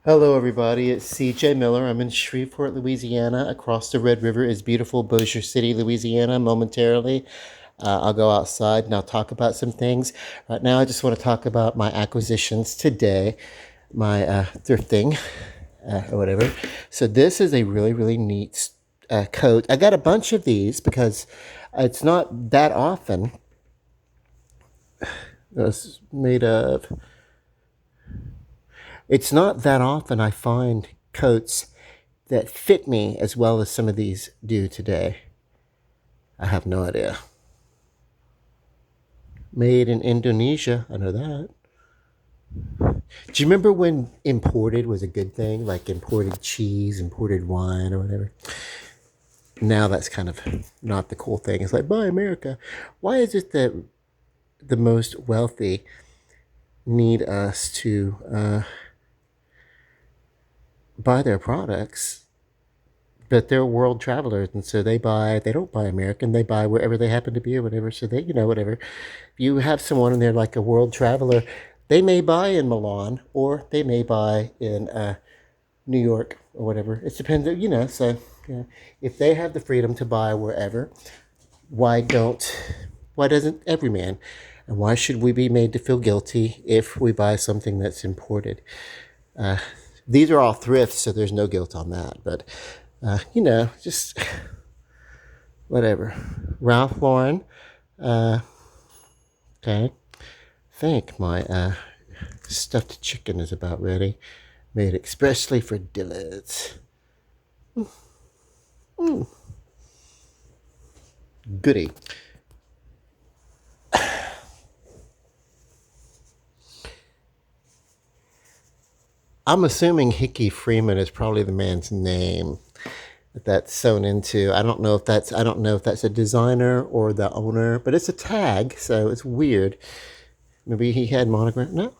Hello, everybody. It's CJ Miller. I'm in Shreveport, Louisiana. Across the Red River is beautiful Bossier City, Louisiana. Momentarily, I'll go outside and I'll talk about some things. Right now, I just want to talk about my acquisitions today, my thrifting or whatever. So, this is a really, really neat coat. I got a bunch of these because it's not that often. It's made of. It's not that often I find coats that fit me as well as some of these do today. I have no idea. Made in Indonesia, I know that. Do you remember when imported was a good thing? Like imported cheese, imported wine, or whatever? Now that's kind of not the cool thing. It's like, buy America. Why is it that the most wealthy need us to buy their products, but they're world travelers, and so they don't buy American, they buy wherever they happen to be or whatever. So they, whatever. If you have someone and they're like a world traveler, they may buy in Milan or they may buy in New York or whatever. It depends, So yeah, if they have the freedom to buy wherever, why don't? Why doesn't every man? And why should we be made to feel guilty if we buy something that's imported? These are all thrifts, so there's no guilt on that. But just whatever. Ralph Lauren. Okay. I think my stuffed chicken is about ready. Made expressly for Dillard's. Goody. I'm assuming Hickey Freeman is probably the man's name that that's sewn into. I don't know if that's a designer or the owner, but it's a tag, so it's weird. Maybe he had monogram. No,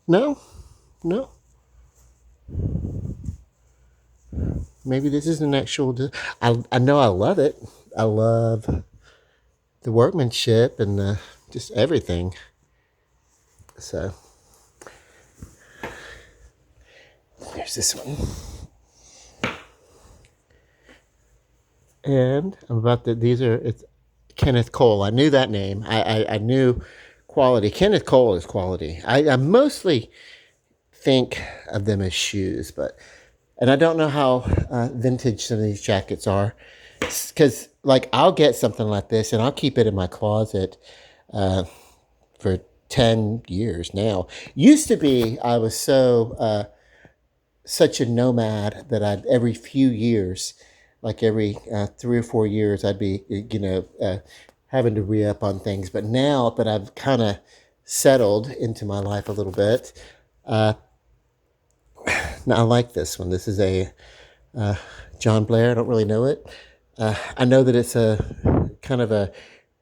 no, no. Maybe this is an actual. I know I love it. I love the workmanship and just everything. So there's this one. And I'm about to. These are. It's Kenneth Cole. I knew that name. I knew quality. Kenneth Cole is quality. I mostly think of them as shoes, but and I don't know how vintage some of these jackets are, because like I'll get something like this and I'll keep it in my closet for 10 years now. Used to be I was such a nomad that I'd every few years, like every 3 or 4 years, I'd be having to re up on things. But now that I've kind of settled into my life a little bit, uh, now I like this one. This is a John Blair. I don't really know it. I know that it's a kind of a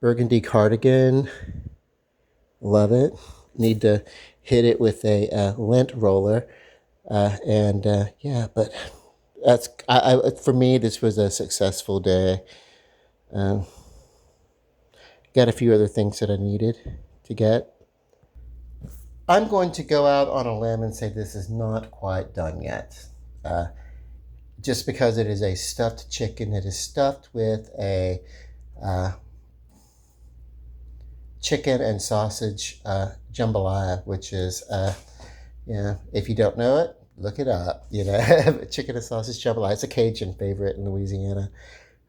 burgundy cardigan. Love it. Need to hit it with a lint roller. And yeah, but for me, this was a successful day. Um, got a few other things that I needed to get. I'm going to go out on a limb and say this is not quite done yet. Uh, just because it is a stuffed chicken, it is stuffed with a uh, chicken and sausage jambalaya, which is, if you don't know it, look it up. Chicken and sausage jambalaya. It's a Cajun favorite in Louisiana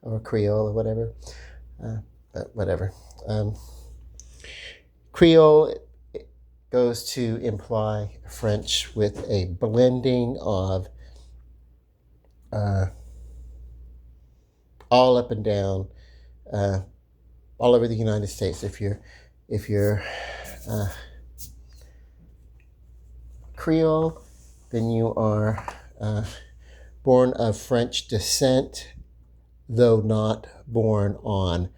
or Creole or whatever. Uh, but whatever. Um, Creole goes to imply French with a blending of uh, all up and down, uh, all over the United States. If you're uh, Creole, then you are born of French descent, though not born on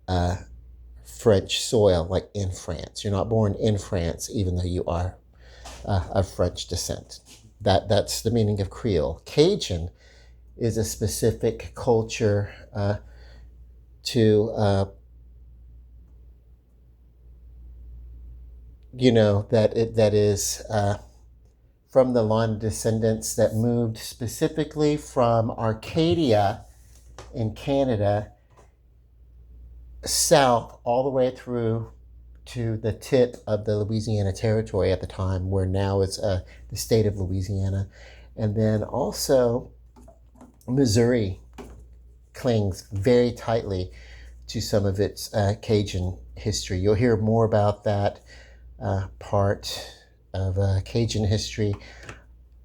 uh, French soil, like in France. You're not born in France, even though you are of French descent. That's the meaning of Creole. Cajun is a specific culture to that is from the line of descendants that moved specifically from Arcadia in Canada south all the way through to the tip of the Louisiana Territory at the time, where now is the state of Louisiana. And then also Missouri clings very tightly to some of its Cajun history. You'll hear more about that part of Cajun history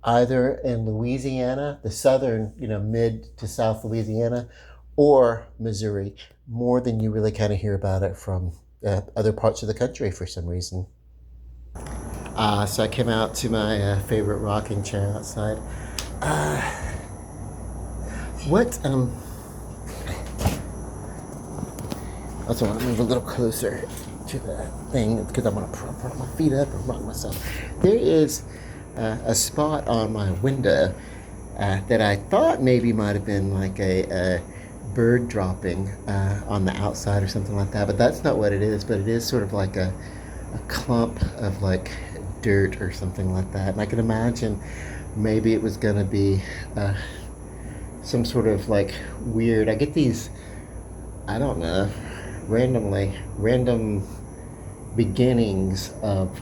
either in Louisiana, the southern, mid to south Louisiana, or Missouri, more than you really kind of hear about it from other parts of the country for some reason. So I came out to my favorite rocking chair outside. Also want to move a little closer to the thing because I want to prop my feet up and rock myself. There is a spot on my window that I thought maybe might have been like a bird dropping on the outside or something like that, but that's not what it is. But it is sort of like a clump of like dirt or something like that. And I can imagine maybe it was going to be some sort of like weird, I get these, I don't know, random beginnings of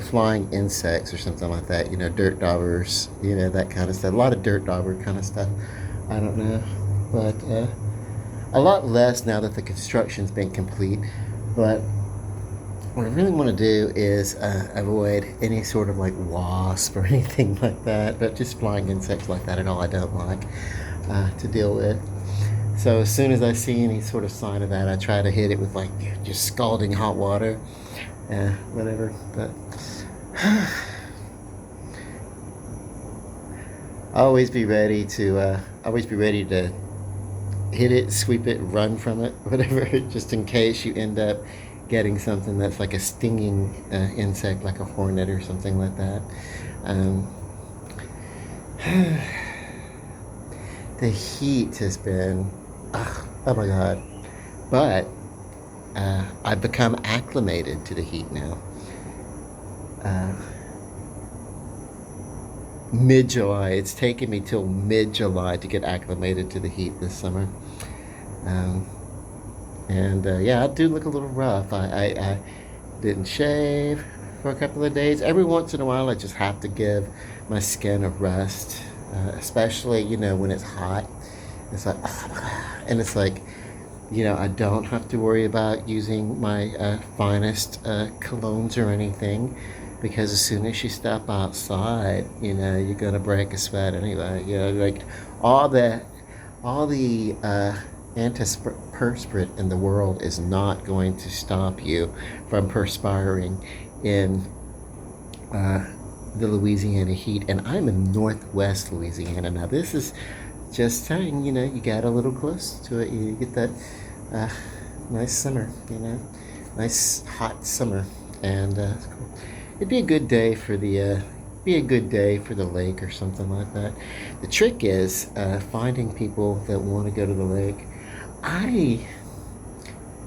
flying insects or something like that, dirt daubers, that kind of stuff. A lot of dirt dauber kind of stuff. I don't know, but a lot less now that the construction's been complete. But what I really want to do is avoid any sort of like wasp or anything like that, but just flying insects like that at all I don't like to deal with. So as soon as I see any sort of sign of that, I try to hit it with like just scalding hot water, whatever. But always be ready to hit it, sweep it, run from it, whatever, just in case you end up getting something that's like a stinging insect, like a hornet or something like that. The heat has been, oh my God. But I've become acclimated to the heat now. Mid-July, it's taken me till mid-July to get acclimated to the heat this summer. Yeah, I do look a little rough. I didn't shave for a couple of days. Every once in a while, I just have to give my skin a rest, especially, when it's hot. It's like, and it's like, I don't have to worry about using my finest colognes or anything, because as soon as you step outside, you're gonna break a sweat anyway. Like all the antiperspirant in the world is not going to stop you from perspiring in the Louisiana heat. And I'm in Northwest Louisiana now. This is just saying, you got a little close to it. You get that nice summer, nice hot summer, and it's cool. It'd be a good day for the lake or something like that. The trick is finding people that want to go to the lake. I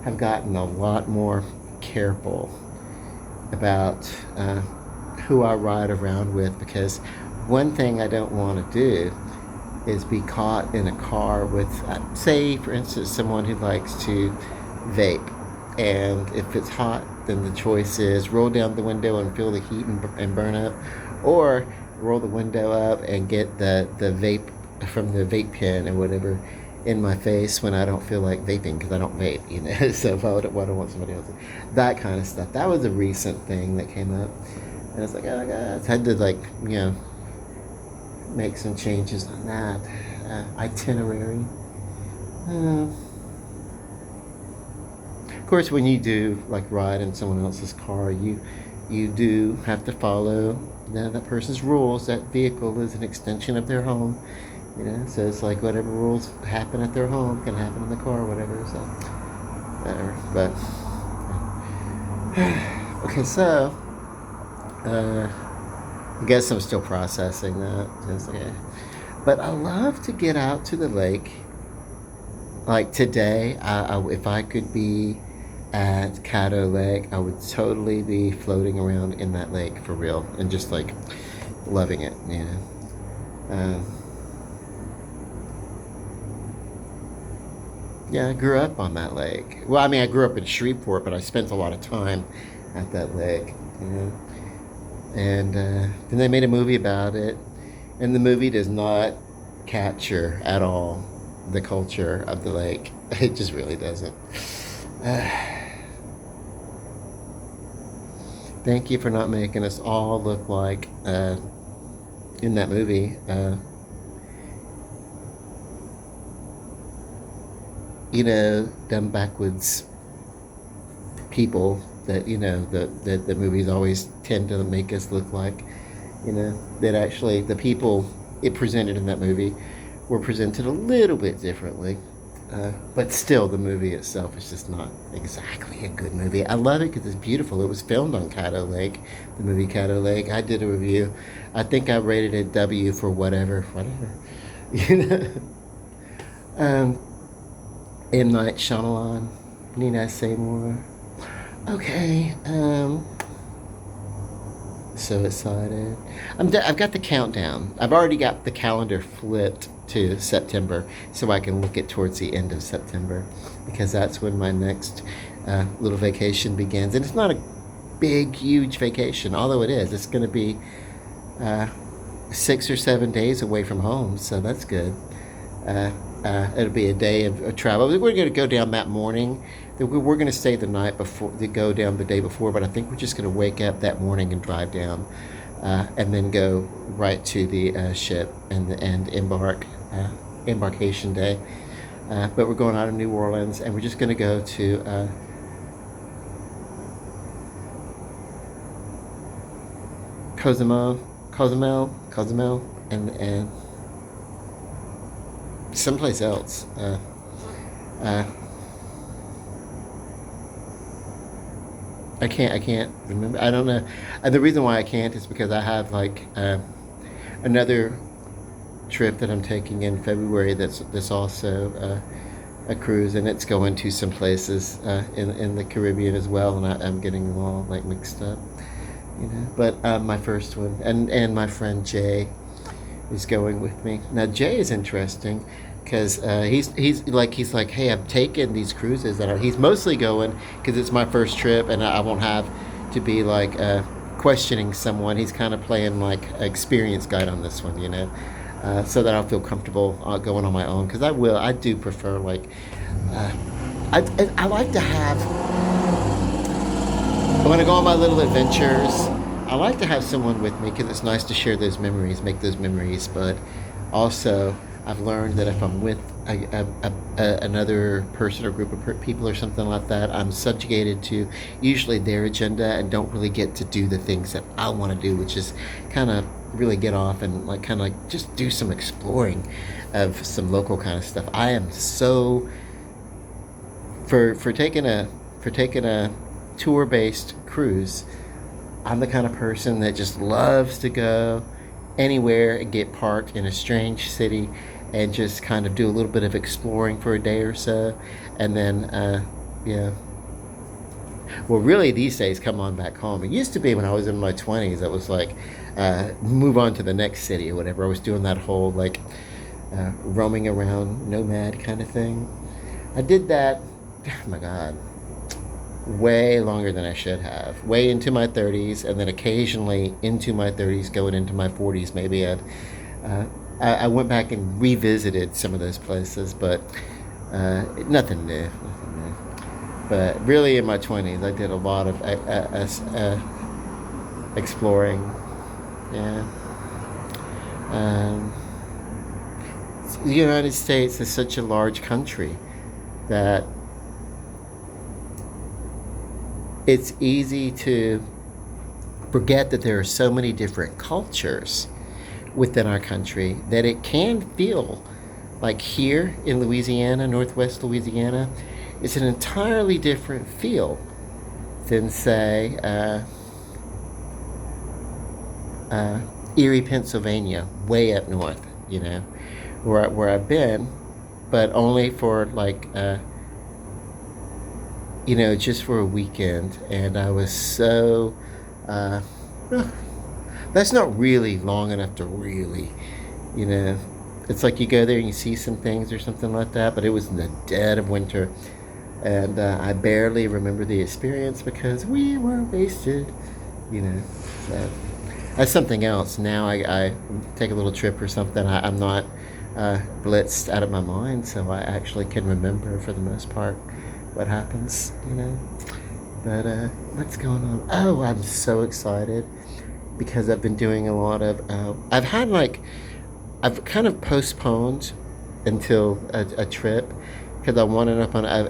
have gotten a lot more careful about who I ride around with, because one thing I don't want to do is be caught in a car with, say, for instance, someone who likes to vape. And if it's hot, then the choice is roll down the window and feel the heat and burn up, or roll the window up and get the vape from the vape pen or whatever in my face when I don't feel like vaping, because I don't vape, so why do I want somebody else? That kind of stuff. That was a recent thing that came up. And I was like, oh my God, I had to make some changes on that itinerary. Of course, when you do ride in someone else's car, you do have to follow that person's rules. That vehicle is an extension of their home, so it's like whatever rules happen at their home can happen in the car or whatever. So whatever. But okay, so I guess I'm still processing that. But I love to get out to the lake. Like today, if I could be at Caddo Lake, I would totally be floating around in that lake for real and just like loving it, you know. Um, yeah, I grew up on that lake. Well, I mean, I grew up in Shreveport, but I spent a lot of time at that lake, you know. And then they made a movie about it, and the movie does not capture at all the culture of the lake. It just really doesn't. Thank you for not making us all look like in that movie. You know, dumb backwoods people that you know that the movies always tend to make us look like. You know that actually the people it presented in that movie were presented a little bit differently. But still, the movie itself is just not exactly a good movie. I love it because it's beautiful. It was filmed on Caddo Lake, the movie Caddo Lake. I did a review. I think I rated it W for whatever. You know. Um, M. Night Shyamalan. Need I say more? Okay. So excited. I've got the countdown. I've already got the calendar flipped to September so I can look at towards the end of September because that's when my next little vacation begins. And it's not a big, huge vacation, although it is. It's going to be 6 or 7 days away from home, so that's good. It'll be a day of travel. We're going to go down that morning. We're going to stay the night before, to go down the day before, but I think we're just going to wake up that morning and drive down, and then go right to the ship and embarkation day. But we're going out of New Orleans, and we're just going to go to Cozumel, and someplace else. Uh, I can't remember. I don't know. The reason why I can't is because I have like another trip that I'm taking in February. That's also a cruise, and it's going to some places in the Caribbean as well. And I'm getting them all like mixed up, you know. But my first one, and my friend Jay is going with me. Now Jay is interesting because he's like, hey, I've taken these cruises that he's mostly going because it's my first trip and I won't have to be like questioning someone. He's kind of playing like an experience guide on this one, you know, so that I'll feel comfortable going on my own because I do prefer like I like to have when I go on my little adventures. I like to have someone with me because it's nice to share those memories, make those memories. But also, I've learned that if I'm with another person or group of people or something like that, I'm subjugated to usually their agenda and don't really get to do the things that I want to do, which is kind of really get off and like kind of like just do some exploring of some local kind of stuff. I am so for taking a tour-based cruise. I'm the kind of person that just loves to go anywhere and get parked in a strange city and just kind of do a little bit of exploring for a day or so. And then, yeah. Well, really, these days, come on back home. It used to be when I was in my 20s, it was like, move on to the next city or whatever. I was doing that whole, like, roaming around nomad kind of thing. I did that, oh my God, way longer than I should have. Way into my 30s, and then occasionally into my 30s, going into my 40s. Maybe I went back and revisited some of those places, but nothing new. But really, in my 20s, I did a lot of exploring. Yeah. The United States is such a large country that it's easy to forget that there are so many different cultures within our country that it can feel like here in Louisiana, Northwest Louisiana, it's an entirely different feel than, say, Erie, Pennsylvania, way up north, you know, where I've been, but only for like just for a weekend, and I was so. Uh, that's not really long enough to really, you know. It's like you go there and you see some things or something like that, but it was in the dead of winter, and I barely remember the experience because we were wasted, you know. So that's something else. Now I take a little trip or something. I'm not blitzed out of my mind, so I actually can remember for the most part what happens. But what's going on? Oh, I'm so excited because I've been doing a lot of. I've kind of postponed until a trip because I want to know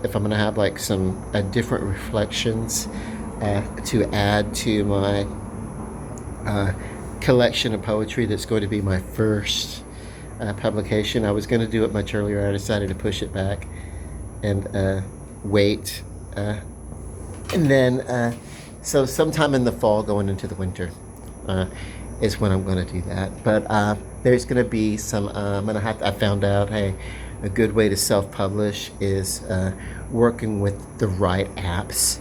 if I'm gonna have like some different reflections to add to my uh, collection of poetry. That's going to be my first publication. I was going to do it much earlier. I decided to push it back and wait. And then, so sometime in the fall, going into the winter, uh, is when I'm going to do that. But there's going to be some. I'm gonna have. I found out, hey, a good way to self-publish is working with the right apps,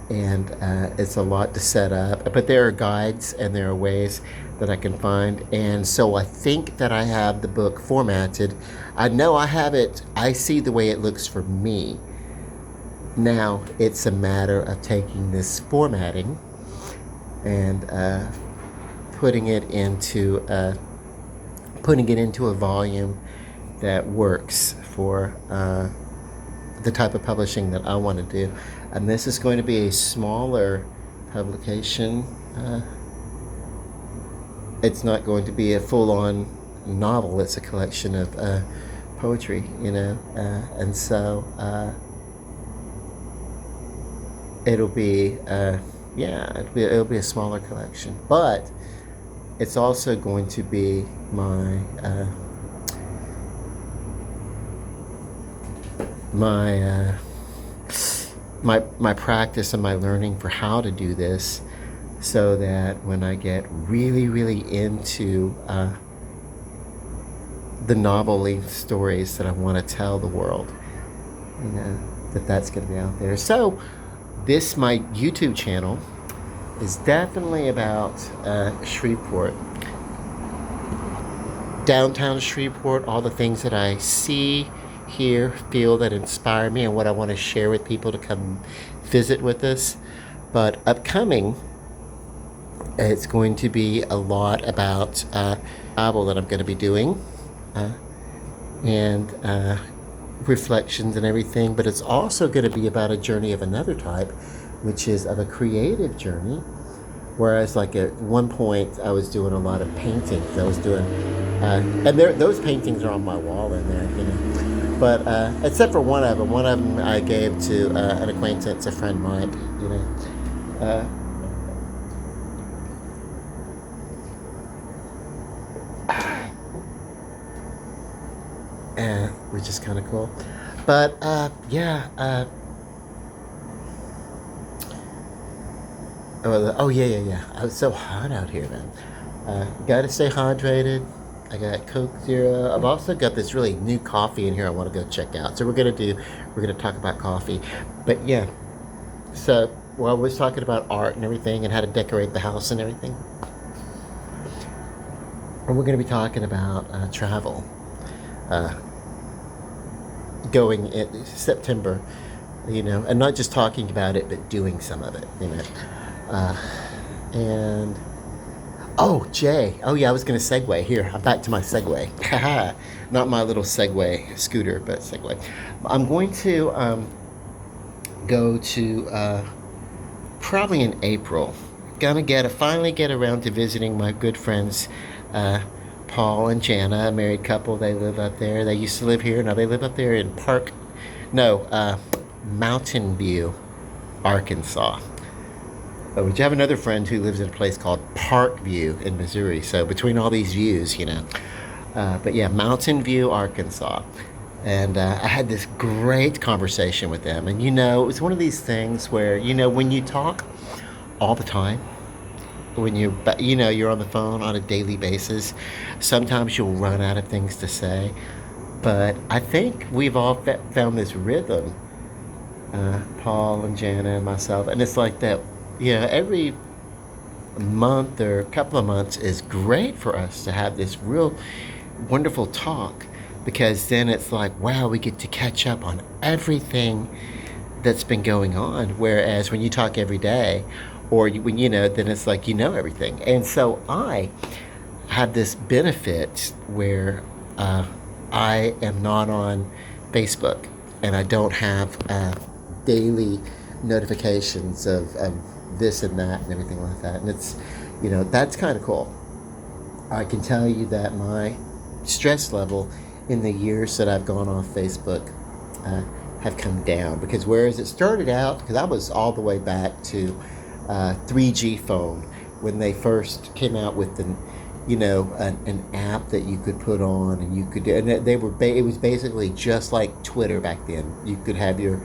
and it's a lot to set up. But there are guides and there are ways that I can find, and so I think that I have the book formatted. I know I have it. I see the way it looks for me. Now it's a matter of taking this formatting and putting it into a volume that works for the type of publishing that I want to do. And this is going to be a smaller publication. It's not going to be a full-on novel. It's a collection of poetry, and so. It'll be it'll be a smaller collection, but it's also going to be my my practice and my learning for how to do this, so that when I get really into the novel length stories that I want to tell the world, that's going to be out there. So this, my YouTube channel, is definitely about Shreveport, downtown Shreveport, all the things that I see, hear, feel that inspire me and what I want to share with people to come visit with us. But upcoming, it's going to be a lot about travel that I'm going to be doing, and reflections and everything, but it's also going to be about a journey of another type, which is of a creative journey. Whereas, like at one point, I was doing a lot of paintings. I was doing, and those paintings are on my wall in there. But except for one of them I gave to an acquaintance, a friend of mine. Which is kind of cool. But yeah. It's so hot out here, man. Gotta stay hydrated. I got Coke Zero. I've also got this really new coffee in here I want to go check out. So we're gonna talk about coffee. But yeah, so I was talking about art and everything and how to decorate the house and everything. And we're gonna be talking about travel. Going in September, and not just talking about it, but doing some of it, and Jay, I was going to segue here. I'm back to my Segway. Not my little Segway scooter, but Segway. I'm going to go to probably in April. Gonna finally get around to visiting my good friends Paul and Jana, a married couple. They live up there. They used to live here. Now they live up there in Mountain View, Arkansas. But you have another friend who lives in a place called Parkview in Missouri. So between all these views, but yeah, Mountain View, Arkansas. And I had this great conversation with them. And it was one of these things where, when you talk all the time, when you're on the phone on a daily basis, sometimes you'll run out of things to say. But I think we've all found this rhythm Paul and Jana and myself, and it's like that. Every month or a couple of months is great for us to have this real wonderful talk, because then it's like, wow, we get to catch up on everything that's been going on. Whereas when you talk every day, or when then it's like everything. And so I have this benefit where I am not on Facebook, and I don't have daily notifications of this and that and everything like that. And that's kind of cool. I can tell you that my stress level in the years that I've gone off Facebook uh, have come down, because whereas it started out, because I was all the way back to 3G phone when they first came out with an app that you could put on, and you could, and it was basically just like Twitter back then. You could have your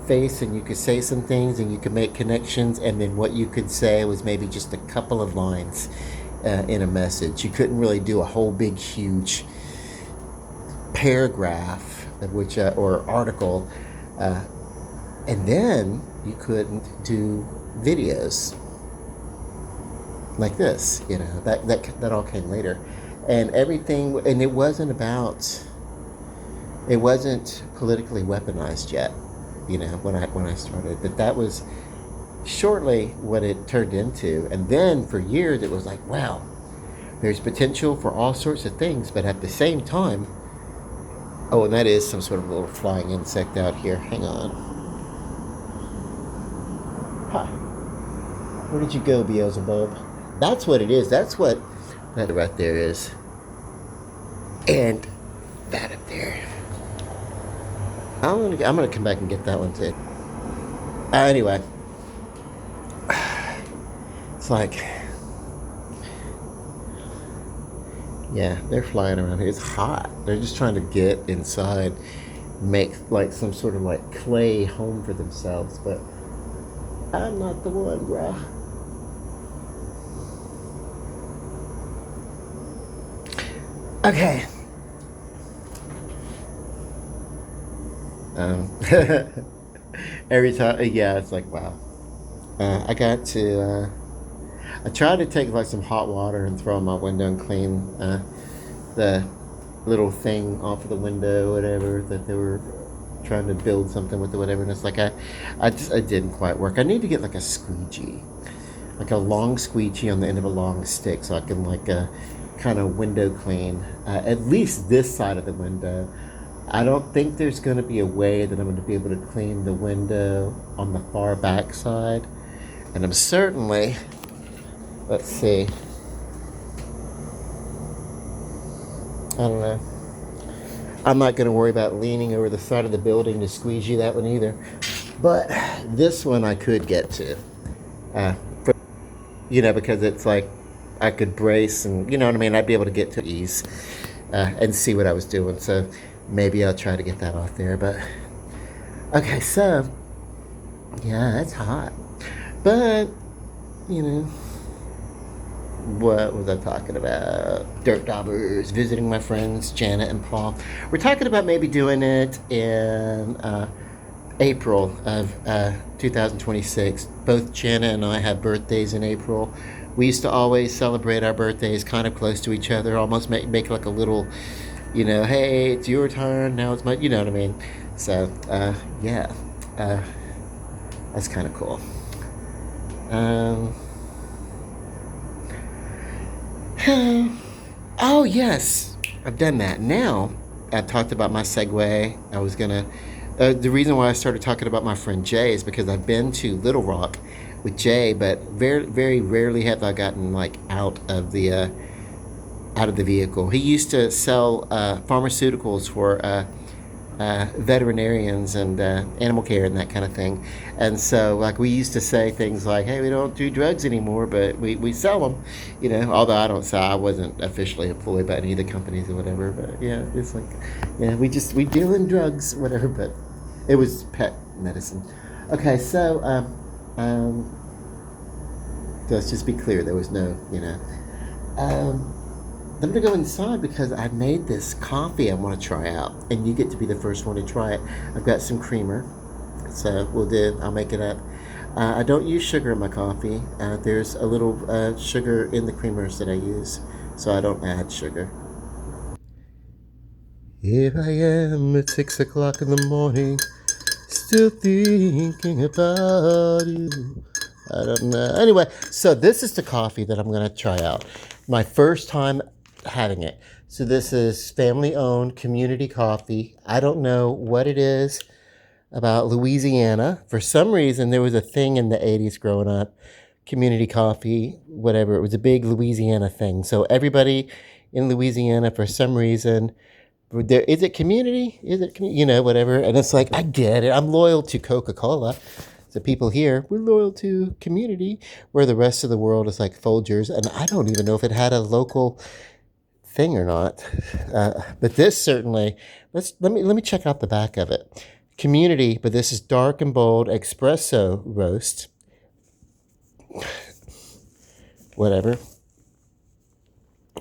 face and you could say some things and you could make connections, and then what you could say was maybe just a couple of lines in a message. You couldn't really do a whole big huge paragraph which or article, and then you couldn't do videos like this. That all came later, and everything, and it wasn't politically weaponized yet, when I started. But that was shortly what it turned into. And then for years it was like, wow, there's potential for all sorts of things, but at the same time, oh, and that is some sort of little flying insect out here. Hang on. Hi. Where did you go, Beelzebub? That's what it is. That's what that right there is. And that up there. I'm gonna come back and get that one too. Anyway, it's like, yeah, they're flying around here. It's hot. They're just trying to get inside, make like some sort of like clay home for themselves. But I'm not the one, bruh. Okay. Um, every time, yeah, it's like, wow. I got to. I tried to take like some hot water and throw in my window and clean the little thing off of the window, whatever, that they were trying to build something with, or whatever. And it's like it didn't quite work. I need to get like a squeegee, like a long squeegee on the end of a long stick, so I can like kind of window clean at least this side of the window. I don't think there's going to be a way that I'm going to be able to clean the window on the far back side. And I'm certainly, let's see, I don't know. I'm not going to worry about leaning over the side of the building to squeegee that one either. But this one I could get to. For, because it's like I could brace, and you know what I mean? I'd be able to get to ease and see what I was doing. So maybe I'll try to get that off there. But okay, so yeah, it's hot. But what was I talking about? Dirt Daubers, visiting my friends Janet and Paul. We're talking about maybe doing it in April of 2026. Both Janet and I have birthdays in April. We used to always celebrate our birthdays kind of close to each other, almost make like a little, hey, it's your turn, now it's my, you know what I mean? So, yeah, that's kind of cool. Oh, yes, I've done that. Now, I talked about my Segway. I was gonna, the reason why I started talking about my friend Jay is because I've been to Little Rock with Jay, but very, very rarely have I gotten like out of the vehicle. He used to sell pharmaceuticals for veterinarians and animal care and that kind of thing. And so, like, we used to say things like, "Hey, we don't do drugs anymore, but we sell them." Although I don't sell, I wasn't officially employed by any of the companies or whatever. But yeah, it's like, yeah, we deal in drugs, whatever. But it was pet medicine. Okay, so let's just be clear. There was no, I'm gonna go inside because I made this coffee I want to try out, and you get to be the first one to try it. I've got some creamer, So we'll do. I'll make it up. I don't use sugar in my coffee. There's a little sugar in the creamers that I use, so I don't add sugar. Here I am at 6 o'clock in the morning, still thinking about you. I don't know. Anyway, so this is the coffee that I'm going to try out. My first time having it. So this is family owned community coffee. I don't know what it is about Louisiana. For some reason, there was a thing in the 80s growing up, community coffee, whatever. It was a big Louisiana thing. So everybody in Louisiana, for some reason, there is it community? Is it whatever? And it's like I get it. I'm loyal to Coca-Cola. The people here, we're loyal to community, where the rest of the world is like Folgers, and I don't even know if it had a local thing or not. But this certainly. Let me check out the back of it. Community, but this is dark and bold espresso roast. Whatever.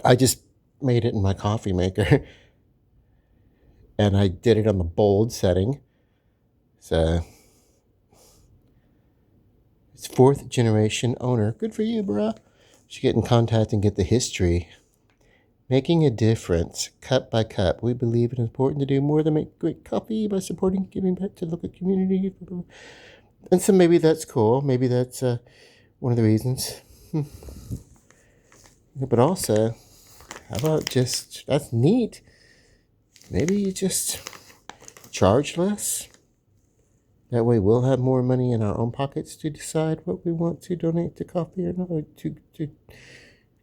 I just made it in my coffee maker. And I did it on the bold setting. So it's 4th generation owner. Good for you, bruh. Should get in contact and get the history. Making a difference, cup by cup. We believe it is important to do more than make great coffee by supporting giving back to the local community. And so maybe that's cool. Maybe that's one of the reasons. But also, how about just, that's neat. Maybe you just charge less. That way we'll have more money in our own pockets to decide what we want to donate to coffee or not, or to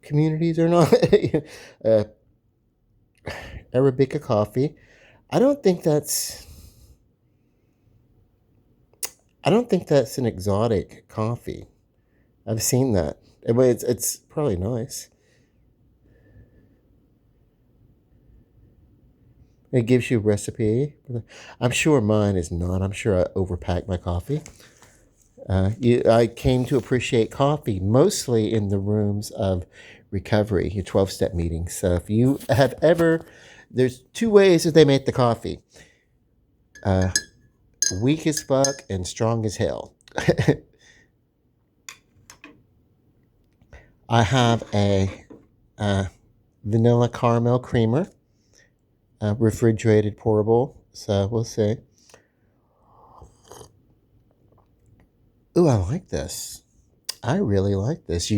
communities or not. Arabica coffee. I don't think that's an exotic coffee. I've seen that. Anyway, it's probably nice. It gives you a recipe. I'm sure mine is not. I'm sure I overpack my coffee. I came to appreciate coffee mostly in the rooms of recovery, your 12-step meetings. So if you have ever, there's 2 ways that they make the coffee. Weak as fuck and strong as hell. I have a vanilla caramel creamer, refrigerated pourable. So we'll see. Ooh, I like this. I really like this.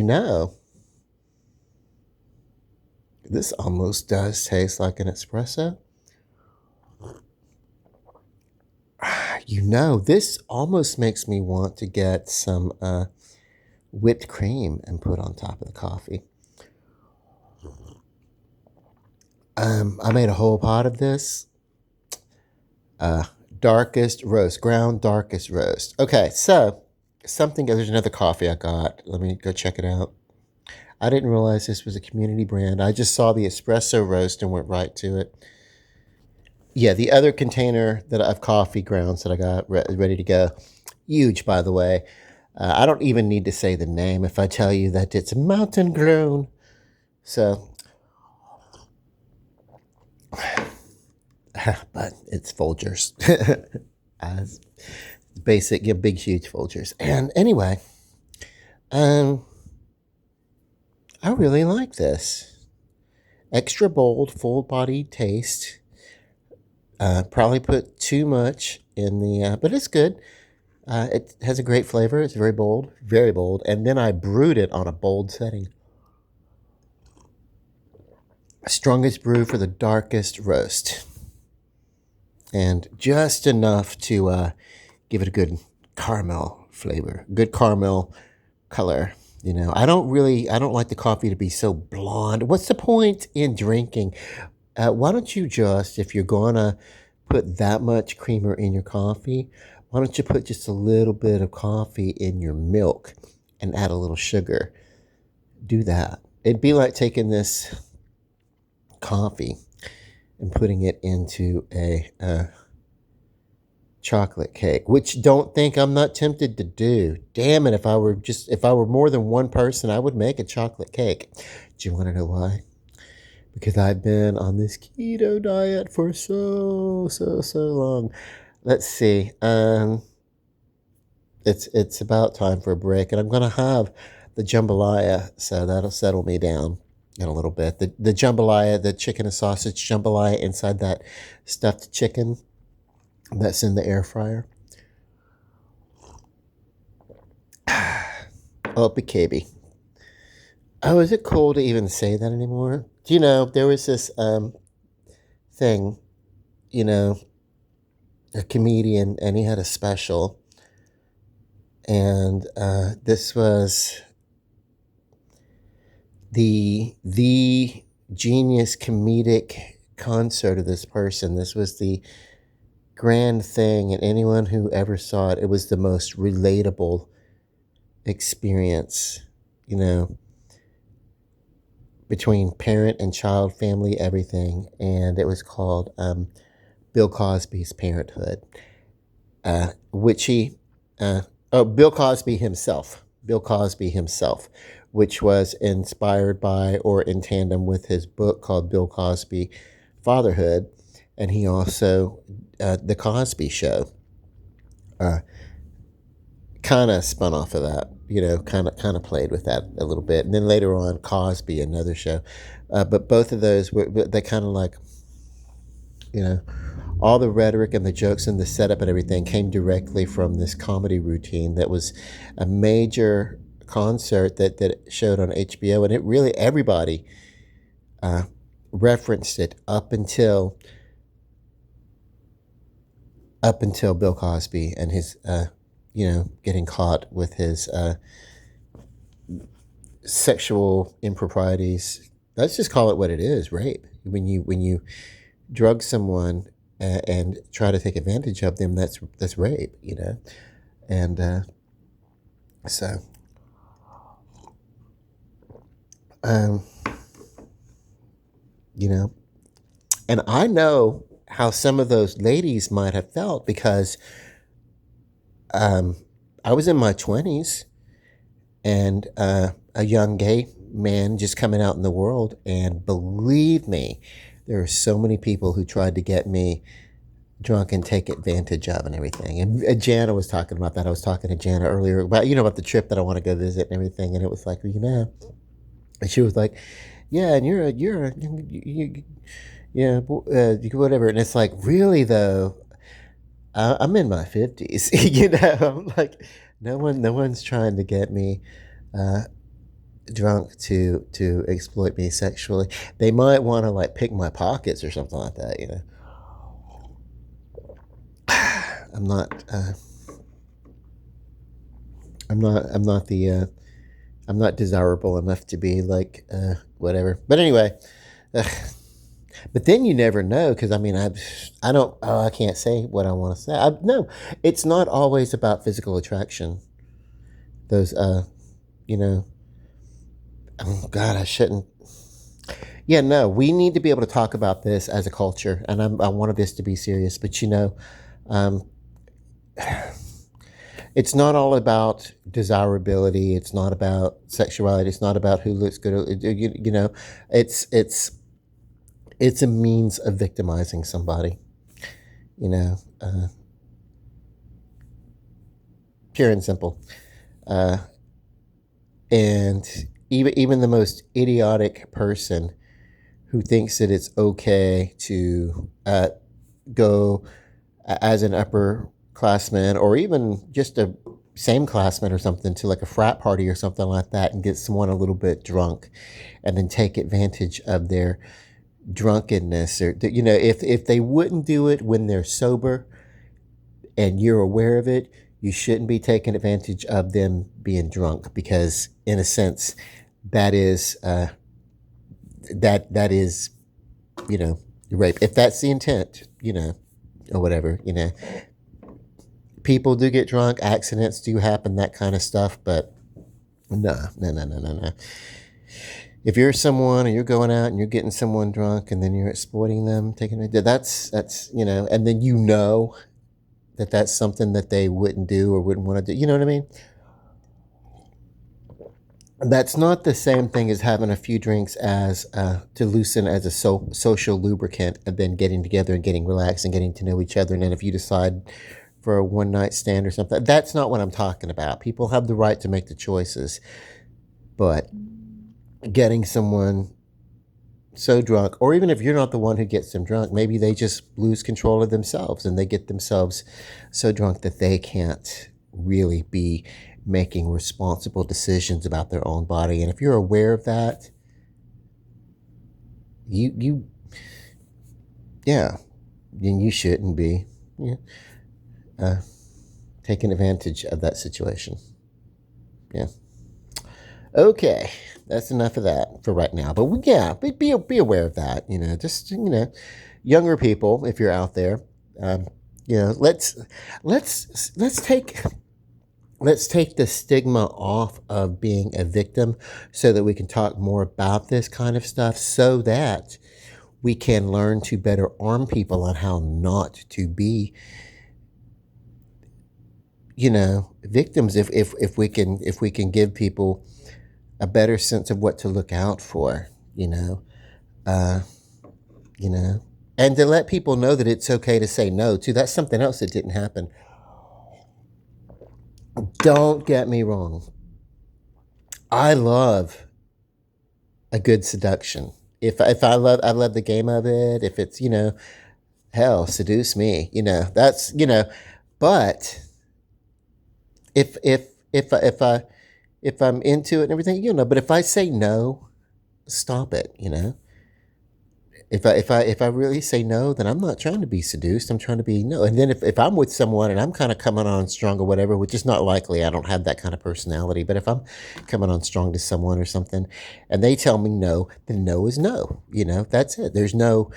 This almost does taste like an espresso. This almost makes me want to get some whipped cream and put on top of the coffee. I made a whole pot of this. Darkest roast, ground darkest roast. Okay, so there's another coffee I got. Let me go check it out. I didn't realize this was a community brand. I just saw the espresso roast and went right to it. Yeah, the other container of coffee grounds that I got ready to go. Huge, by the way. I don't even need to say the name if I tell you that it's mountain grown. So, but it's Folgers. As basic, big, huge Folgers. And anyway, I really like this. Extra bold, full body taste. Probably put too much in the, but it's good. It has a great flavor. It's very bold, very bold. And then I brewed it on a bold setting. Strongest brew for the darkest roast. And just enough to give it a good caramel flavor, good caramel color. I don't like the coffee to be so blonde. What's the point in drinking? Why don't you just, if you're gonna put that much creamer in your coffee, why don't you put just a little bit of coffee in your milk and add a little sugar? Do that. It'd be like taking this coffee and putting it into a chocolate cake, which don't think I'm not tempted to do. Damn it, if I were more than one person, I would make a chocolate cake. Do you want to know why? Because I've been on this keto diet for so long. Let's see. it's about time for a break, and I'm gonna have the jambalaya, so that'll settle me down in a little bit. The jambalaya, the chicken and sausage jambalaya inside that stuffed chicken that's in the air fryer. Oh, BKB. Oh, is it cool to even say that anymore? Do you know there was this thing, you know, a comedian, and he had a special, and this was the genius comedic concert of this person. This was the grand thing, and anyone who ever saw it, it was the most relatable experience, you know, between parent and child, family, everything. And it was called Bill Cosby's Parenthood, which Bill Cosby himself, which was inspired by or in tandem with his book called Bill Cosby Fatherhood. And he also, The Cosby Show, kind of spun off of that, kind of played with that a little bit. And then later on, Cosby, another show. But both of those were, they kind of like, you know, all the rhetoric and the jokes and the setup and everything came directly from this comedy routine that was a major concert that showed on HBO. And it really, everybody referenced it up until Bill Cosby and his, getting caught with his sexual improprieties. Let's just call it what it is: rape. When you drug someone and try to take advantage of them, that's rape. And so. Um, and I know how some of those ladies might have felt because I was in my 20s and a young gay man just coming out in the world. And believe me, there are so many people who tried to get me drunk and take advantage of and everything. And Jana was talking about that. I was talking to Jana earlier about the trip that I want to go visit and everything. And it was like, and she was like, yeah, and whatever. And it's like, really though, I'm in my 50s. I'm like, no one's trying to get me drunk to exploit me sexually. They might want to like pick my pockets or something like that. I'm not. I'm not desirable enough to be like whatever. But anyway, but then you never know because I don't. Oh, I can't say what I want to say. No, it's not always about physical attraction. Those Oh God, I shouldn't. Yeah, no, we need to be able to talk about this as a culture, and I wanted this to be serious. But um, it's not all about desirability. It's not about sexuality. It's not about who looks good. It's a means of victimizing somebody. You know, uh, Pure and simple. Uh, and even the most idiotic person who thinks that it's okay to go as an upperclassman or even just a same classman or something to like a frat party or something like that and get someone a little bit drunk and then take advantage of their drunkenness or if they wouldn't do it when they're sober and you're aware of it, you shouldn't be taking advantage of them being drunk because in a sense that is that is rape if that's the intent, or whatever. People do get drunk, accidents do happen, that kind of stuff, but no. If you're someone and you're going out and you're getting someone drunk and then you're exploiting them, taking it, that's and then that that's something that they wouldn't do or wouldn't want to do. You know what I mean? That's not the same thing as having a few drinks as to loosen as a social lubricant and then getting together and getting relaxed and getting to know each other. And then if you decide for a one night stand or something. That's not what I'm talking about. People have the right to make the choices, but getting someone so drunk, or even if you're not the one who gets them drunk, maybe they just lose control of themselves and they get themselves so drunk that they can't really be making responsible decisions about their own body. And if you're aware of that, you yeah, then you shouldn't be, yeah, uh, taking advantage of that situation. Yeah. Okay, that's enough of that for right now. But yeah, be aware of that. Just younger people, if you're out there, um, let's take the stigma off of being a victim, so that we can talk more about this kind of stuff, so that we can learn to better arm people on how not to be, victims. If we can give people a better sense of what to look out for, uh, you know, and to let people know that it's okay to say no too. That's something else that didn't happen. Don't get me wrong. I love a good seduction. If I love the game of it. If it's hell, seduce me. That's But if I'm into it and everything, but if I say no, stop it. If I really say no, then I'm not trying to be seduced. I'm trying to be no. And then if I'm with someone and I'm kind of coming on strong or whatever, which is not likely, I don't have that kind of personality. But if I'm coming on strong to someone or something, and they tell me no, then no is no. That's it. There's no,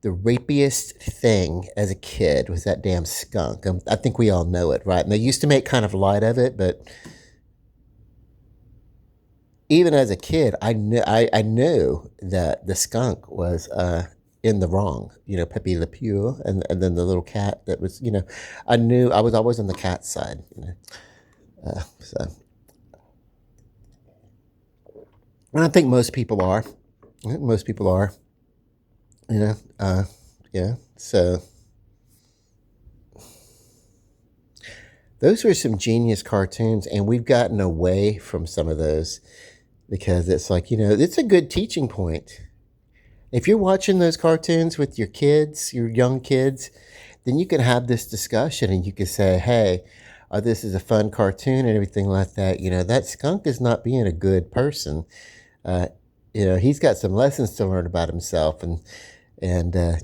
the rapiest thing as a kid was that damn skunk. I think we all know it, right? And they used to make kind of light of it, but even as a kid, I knew that the skunk was in the wrong. Pepe Le Pew, and then the little cat that was. I knew I was always on the cat side. So, and I think most people are. I think most people are. Yeah. So those were some genius cartoons, and we've gotten away from some of those because it's like it's a good teaching point. If you're watching those cartoons with your kids, your young kids, then you can have this discussion and you can say, hey, this is a fun cartoon and everything like that. That skunk is not being a good person. Uh, he's got some lessons to learn about himself, and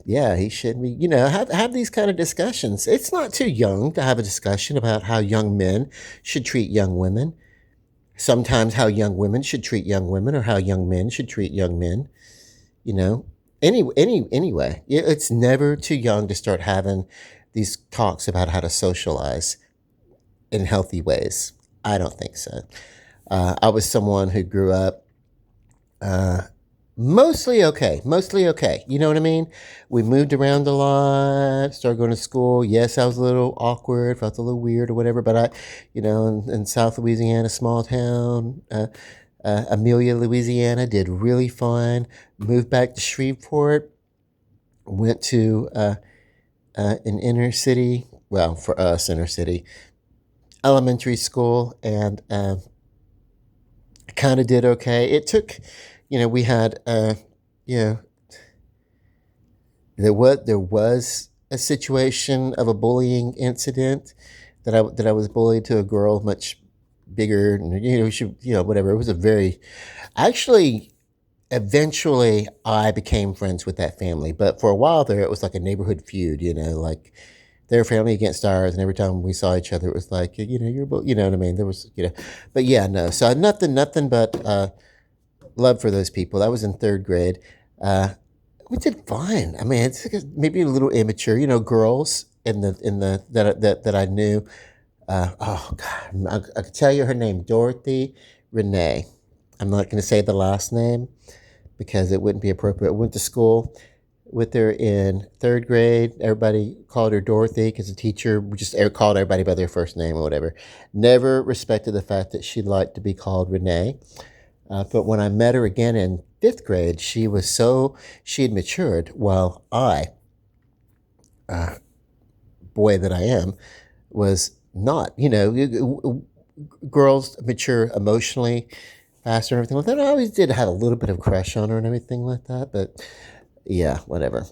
yeah, he should be, have these kind of discussions. It's not too young to have a discussion about how young men should treat young women. Sometimes how young women should treat young women, or how young men should treat young men. You know, anyway, it's never too young to start having these talks about how to socialize in healthy ways. I don't think so. I was someone who grew up uh, mostly okay, mostly okay. You know what I mean? We moved around a lot, started going to school. Yes, I was a little awkward, felt a little weird or whatever, but in South Louisiana, small town, Amelia, Louisiana, did really fine. Moved back to Shreveport, went to an inner city, well, for us, inner city elementary school, and kind of did okay. It took, we had, you know, there was a situation of a bullying incident that I was bullied to a girl much bigger, and whatever. It was a very, actually, eventually I became friends with that family, but for a while there it was like a neighborhood feud. Like their family against ours, and every time we saw each other it was like, you're both, you know what I mean. There was, but yeah, no. So nothing but love for those people. That was in third grade. We did fine. I mean, it's like maybe a little immature. Girls in the that I knew. Oh God, I could tell you her name, Dorothy Renee. I'm not going to say the last name because it wouldn't be appropriate. I went to school with her in third grade. Everybody called her Dorothy because the teacher just called everybody by their first name or whatever. Never respected the fact that she liked to be called Renee. But when I met her again in fifth grade, she had matured while I boy that I am was not. Girls mature emotionally faster and everything like that. I always did have a little bit of crush on her and everything like that, but yeah, whatever.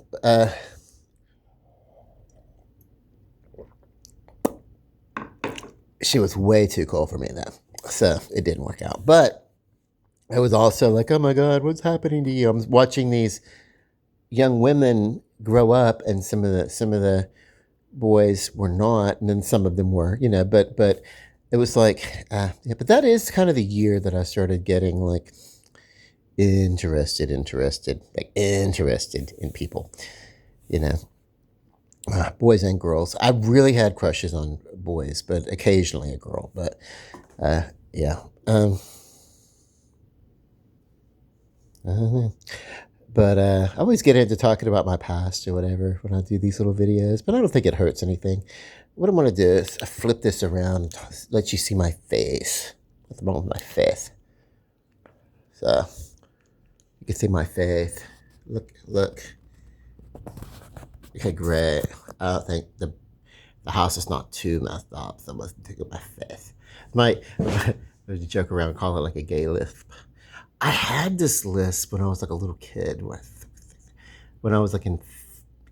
She was way too cool for me though, so it didn't work out. But I was also like, oh my god, what's happening to you? I'm watching these young women grow up, and some of the boys were not, and then some of them were, but it was like, yeah. But that is kind of the year that I started getting like interested in people, you know, boys and girls. I really had crushes on boys, but occasionally a girl. But yeah, I don't know. But I always get into talking about my past or whatever when I do these little videos. But I don't think it hurts anything. What I'm gonna do is I flip this around and let you see my face. What's wrong with my face? So you can see my face. Look. Okay, great. I don't think the house is not too messed up, so I must take my face. My there's a joke around, call it like a gay lisp. I had this lisp when I was like a little kid, when I was like in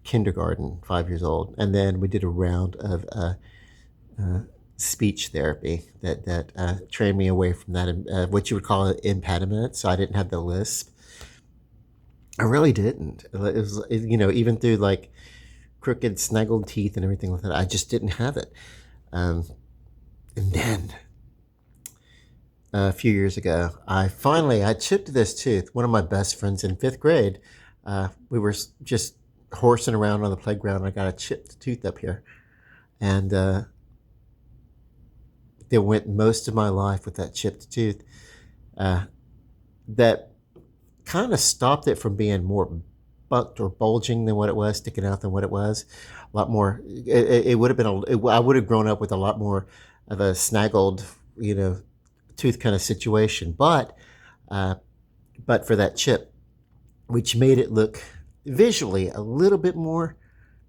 kindergarten, 5 years old, and then we did a round of speech therapy that trained me away from that, what you would call an impediment. So I didn't have the lisp. I really didn't. It was, even through like crooked, snaggled teeth and everything like that, I just didn't have it. And then a few years ago, I chipped this tooth. One of my best friends in 5th grade, we were just horsing around on the playground. I got a chipped tooth up here, and there went most of my life with that chipped tooth. That kind of stopped it from being more bucked or bulging than what it was, sticking out than what it was. A lot more. It would have been. I would have grown up with a lot more of a snaggled, tooth kind of situation. But for that chip, which made it look visually a little bit more.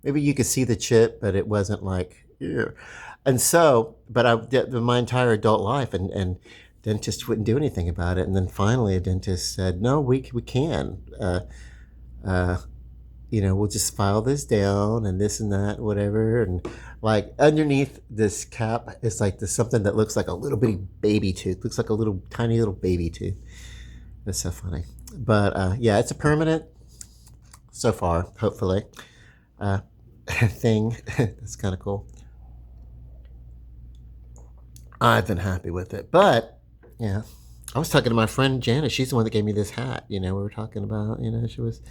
Maybe you could see the chip, but it wasn't like. Yeah. And so, but I did my entire adult life, and dentist wouldn't do anything about it. And then finally, a dentist said, "No, we can. We'll just file this down and this and that, whatever." And like underneath this cap is like this something that looks like a little bitty baby tooth. Looks like a little tiny little baby tooth. That's so funny. But yeah, it's a permanent so far, hopefully. Thing. That's kind of cool. I've been happy with it. But yeah, I was talking to my friend Janice. She's the one that gave me this hat. We were talking about, she was,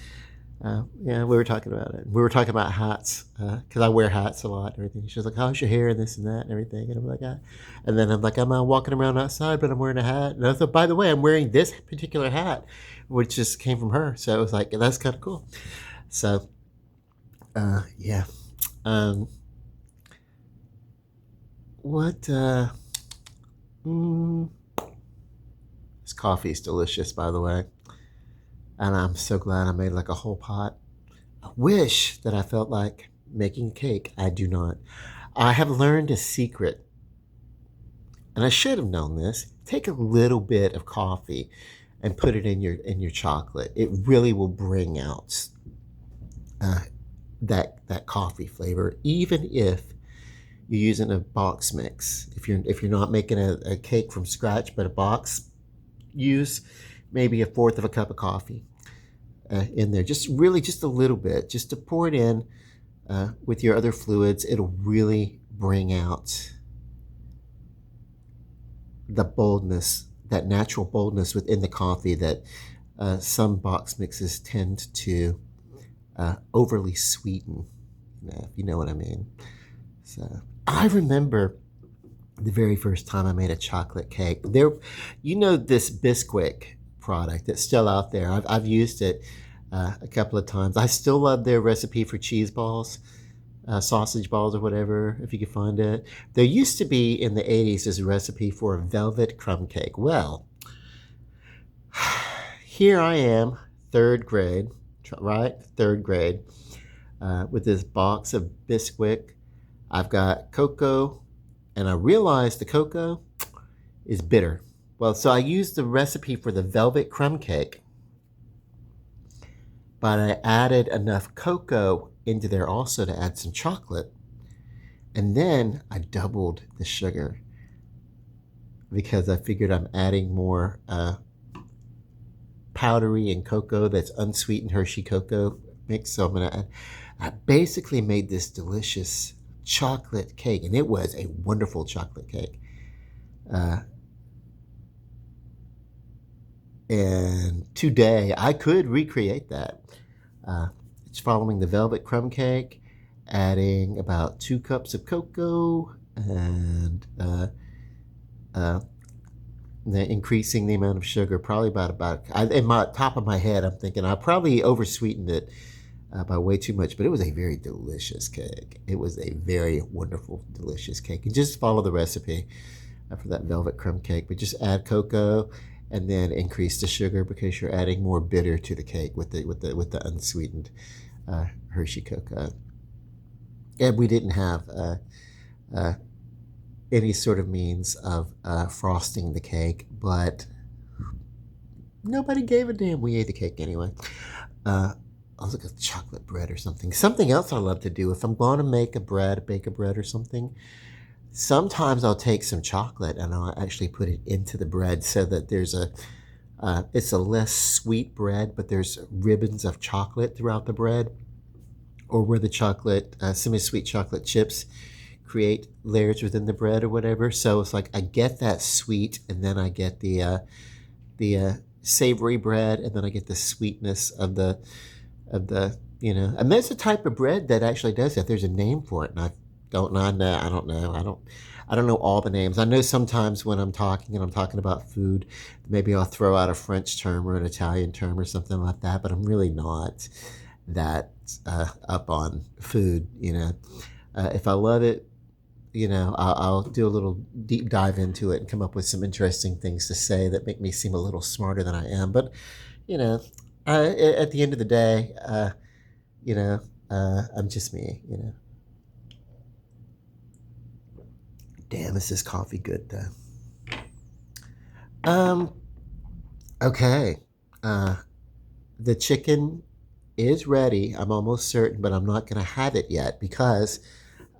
yeah, we were talking about it. We were talking about hats because I wear hats a lot and everything. She was like, "How's your hair and this and that and everything?" And I'm like, and then I'm like, I'm walking around outside, but I'm wearing a hat. And I thought, by the way, I'm wearing this particular hat, which just came from her. So it was like, that's kind of cool. So, yeah. What, this coffee is delicious, by the way. And I'm so glad I made like a whole pot. I wish that I felt like making cake. I do not. I have learned a secret, and I should have known this. Take a little bit of coffee and put it in your chocolate. It really will bring out that coffee flavor, even if you're using a box mix. If you're not making a cake from scratch, but a box, use maybe a fourth of a cup of coffee in there. Just a little bit, just to pour it in with your other fluids. It'll really bring out the boldness, that natural boldness within the coffee that some box mixes tend to overly sweeten, if you know what I mean. So I remember the very first time I made a chocolate cake. This Bisquick product that's still out there. I've used it a couple of times. I still love their recipe for cheese balls, sausage balls or whatever, if you can find it. There used to be in the 80s this recipe for a velvet crumb cake. Well, here I am, 3rd grade, right? 3rd grade. with this box of Bisquick. I've got cocoa, and I realized the cocoa is bitter. Well, so I used the recipe for the velvet crumb cake, but I added enough cocoa into there also to add some chocolate. And then I doubled the sugar because I figured I'm adding more powdery and cocoa that's unsweetened Hershey cocoa mix. So I'm going to add, I basically made this delicious chocolate cake, and it was a wonderful chocolate cake. And today I could recreate that. It's following the velvet crumb cake, adding about 2 cups of cocoa, and increasing the amount of sugar, probably about in my top of my head, I'm thinking I probably oversweetened it by way too much, but it was a very delicious cake. It was a very wonderful, delicious cake. And just follow the recipe for that velvet crumb cake, but just add cocoa and then increase the sugar because you're adding more bitter to the cake with the unsweetened Hershey cocoa. And we didn't have any sort of means of frosting the cake, but nobody gave a damn. We ate the cake anyway. I was like a chocolate bread or something. Something else I love to do if I'm going to bake a bread or something. Sometimes I'll take some chocolate and I'll actually put it into the bread so that it's a less sweet bread, but there's ribbons of chocolate throughout the bread, or where the chocolate, semi-sweet chocolate chips create layers within the bread or whatever. So it's like I get that sweet, and then I get the savory bread, and then I get the sweetness of the and there's a type of bread that actually does that. There's a name for it, and I don't know. I don't know all the names. I know sometimes when I'm talking and I'm talking about food, maybe I'll throw out a French term or an Italian term or something like that, but I'm really not that up on food. If I love it, I'll do a little deep dive into it and come up with some interesting things to say that make me seem a little smarter than I am. But at the end of the day, I'm just me. Damn, is this coffee good though? Okay. The chicken is ready. I'm almost certain, but I'm not going to have it yet because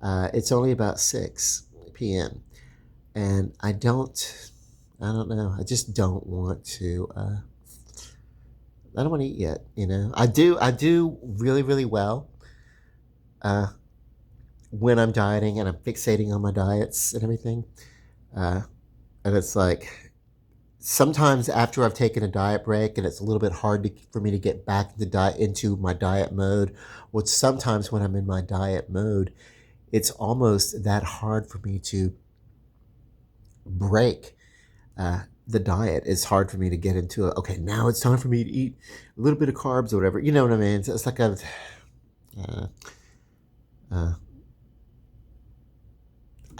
it's only about 6 p.m. and I don't know. I just don't want to. I don't want to eat yet. I do really, really well when I'm dieting and I'm fixating on my diets and everything. And it's like sometimes after I've taken a diet break and it's a little bit hard for me to get back into my diet mode, which sometimes when I'm in my diet mode, it's almost that hard for me to break the diet. It's hard for me to get into it. Okay, now it's time for me to eat a little bit of carbs or whatever. You know what I mean? It's like I've...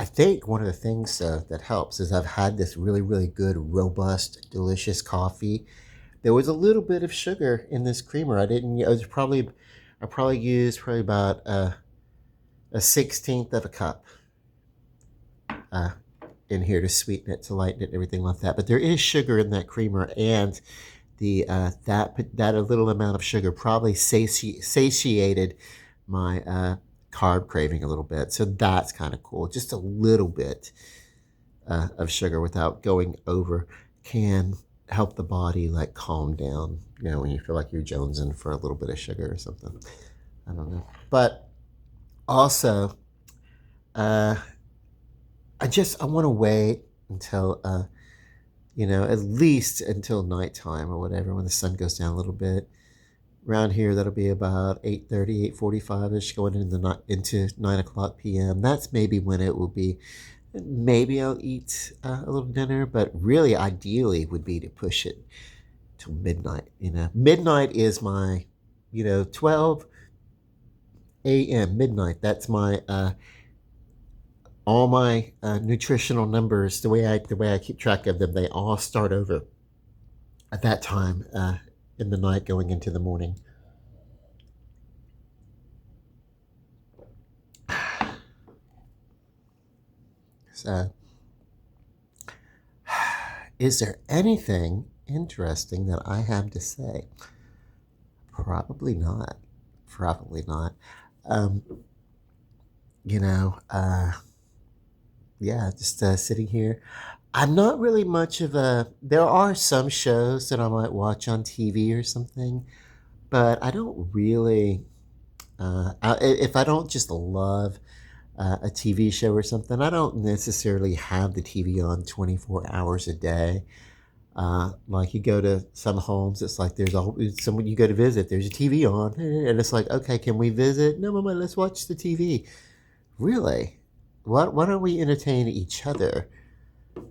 I think one of the things that helps is I've had this really, really good, robust, delicious coffee. There was a little bit of sugar in this creamer. I probably used about a 16th of a cup in here to sweeten it, to lighten it, and everything like that. But there is sugar in that creamer, and that a little amount of sugar probably satiated my carb craving a little bit. So that's kind of cool. Just a little bit of sugar without going over can help the body like calm down, when you feel like you're jonesing for a little bit of sugar or something. I don't know. But also, I want to wait until, at least until nighttime or whatever, when the sun goes down a little bit. Around here, that'll be about 8:30, 8:45-ish, going into 9 o'clock p.m. That's maybe when it will be. Maybe I'll eat a little dinner, but really, ideally, would be to push it till midnight. Midnight is my, 12 a.m. midnight. That's my all my nutritional numbers. The way I keep track of them, they all start over at that time. In the night going into the morning. So, is there anything interesting that I have to say? Probably not. Probably not. Um, you know, yeah, just sitting here. I'm not really much of a. There are some shows that I might watch on TV or something, but I don't really. If I don't just love a TV show or something, I don't necessarily have the TV on 24 hours a day. Like you go to some homes, it's like there's always someone you go to visit, there's a TV on, and it's like, okay, can we visit? No, mama, let's watch the TV. Really? Why don't we entertain each other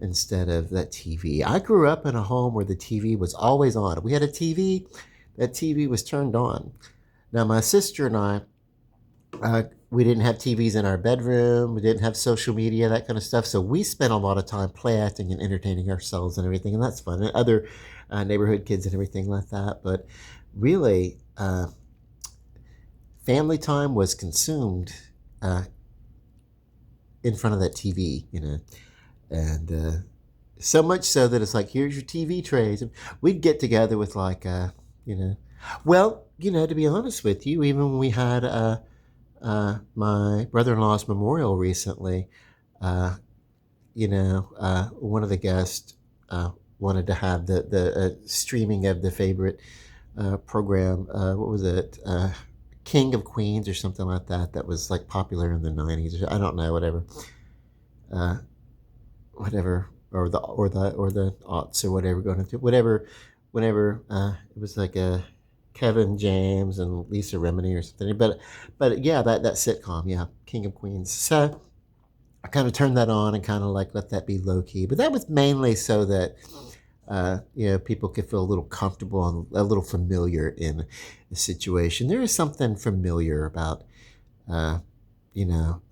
instead of that TV? I grew up in a home where the TV was always on. We had a TV, that TV was turned on. Now, my sister and I, we didn't have TVs in our bedroom. We didn't have social media, that kind of stuff. So we spent a lot of time play acting and entertaining ourselves and everything, and that's fun. And other neighborhood kids and everything like that. But really, family time was consumed uh, in front of that TV, and so much so that it's like, here's your TV trays. And we'd get together with like, you know, well, to be honest with you, even when we had my brother-in-law's memorial recently, uh, one of the guests wanted to have the streaming of the favorite program. What was it? King of Queens or something like that. That was like popular in the '90s. I don't know, whatever, uh, whatever, or the aughts or whatever going into whatever, whenever it was like a Kevin James and Lisa Remini or something. But yeah, that sitcom, yeah, King of Queens. So I kind of turned that on and kind of like let that be low key. But that was mainly so that people could feel a little comfortable and a little familiar in the situation. There is something familiar about uh,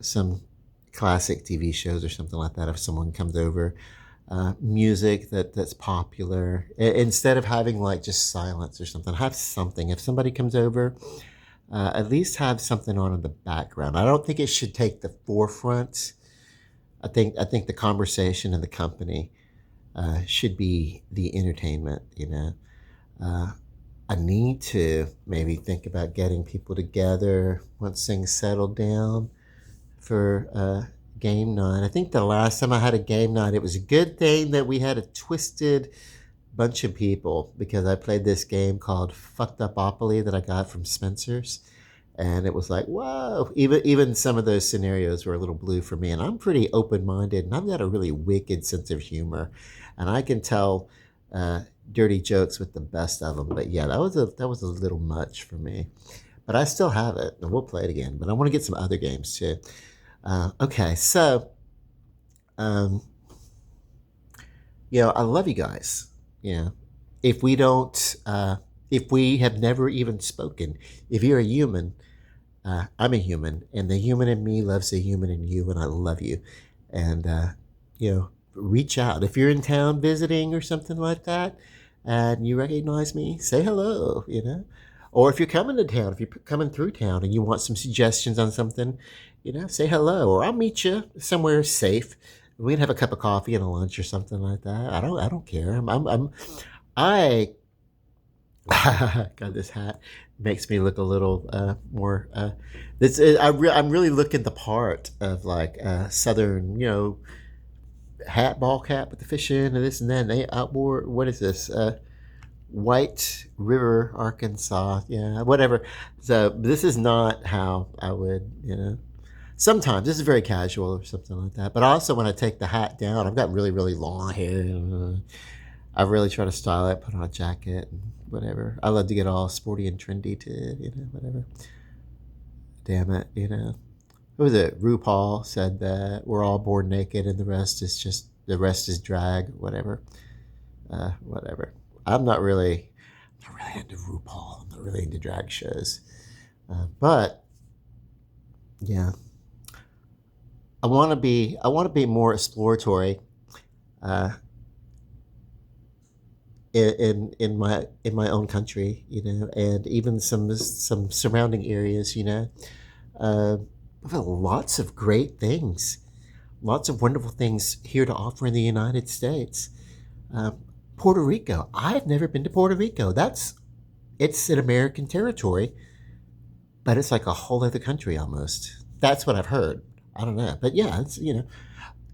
some classic TV shows or something like that. If someone comes over, music that's popular, instead of having like just silence or something, have something. If somebody comes over, at least have something on in the background. I don't think it should take the forefront. I think the conversation and the company should be the entertainment. Uh, I need to maybe think about getting people together once things settle down for game night. I think the last time I had a game night, it was a good thing that we had a twisted bunch of people because I played this game called Fucked Upopoly that I got from Spencer's. And it was like, whoa! Even some of those scenarios were a little blue for me, and I'm pretty open minded, and I've got a really wicked sense of humor, and I can tell uh, dirty jokes with the best of them. But yeah, that was a little much for me. But I still have it, and we'll play it again. But I want to get some other games too. Okay, so um, I love you guys. If we don't, if we have never even spoken, if you're a human, I'm a human, and the human in me loves the human in you, and I love you. And reach out if you're in town visiting or something like that, and you recognize me. Say hello. Or if you're coming to town, if you're coming through town and you want some suggestions on something, say hello, or I'll meet you somewhere safe. We can have a cup of coffee and a lunch or something like that. I don't care. I God, this hat makes me look a little more. I'm really looking the part of like southern, hat, ball cap with the fish in and this and that. And they outboard. What is this? White River, Arkansas. Yeah, whatever. So this is not how I would, Sometimes this is very casual or something like that. But also when I take the hat down, I've got really, really long hair. I really try to style it, put on a jacket and whatever. I love to get all sporty and trendy too, whatever. Damn it, Who was it? RuPaul said that we're all born naked and the rest is drag, whatever. Whatever. I'm not really into RuPaul. I'm not really into drag shows. But yeah, I want to be more exploratory. Uh, in my own country, and even some surrounding areas, we've got lots of great things. lots of wonderful things here to offer in the United States. Um, Puerto Rico. I've never been to Puerto Rico. It's an American territory, but it's like a whole other country almost. That's what I've heard. I don't know, but yeah, it's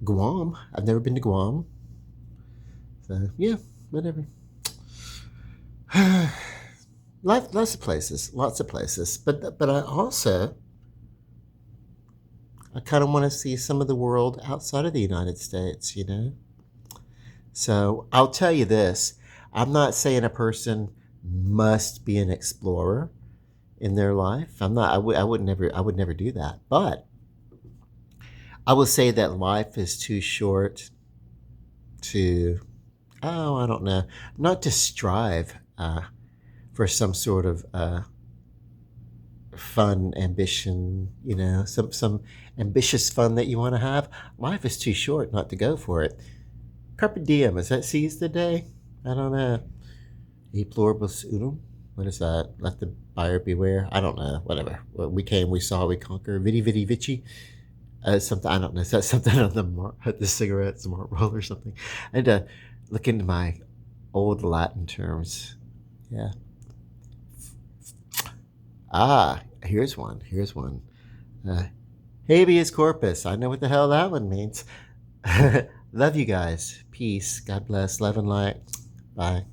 Guam. I've never been to Guam, so yeah, whatever. Lots of places. But I kind of want to see some of the world outside of the United States. So I'll tell you this: I'm not saying a person must be an explorer in their life. I'm not. I would never do that. But I will say that life is too short to. Oh, I don't know. Not to strive for some sort of fun ambition, some ambitious fun that you want to have. Life is too short not to go for it. Carpe diem, is that seize the day? I don't know. E pluribus unum? What is that? Let the buyer beware? I don't know. Whatever. We came, we saw, we conquer. Vidi vidi vici. Something, I don't know. Is that something on the cigarette smart roll or something? I had to look into my old Latin terms. Yeah. Ah, here's one. Here's one. Uh, Habeas corpus. I know what the hell that one means. Love you guys. Peace. God bless. Love and light. Bye.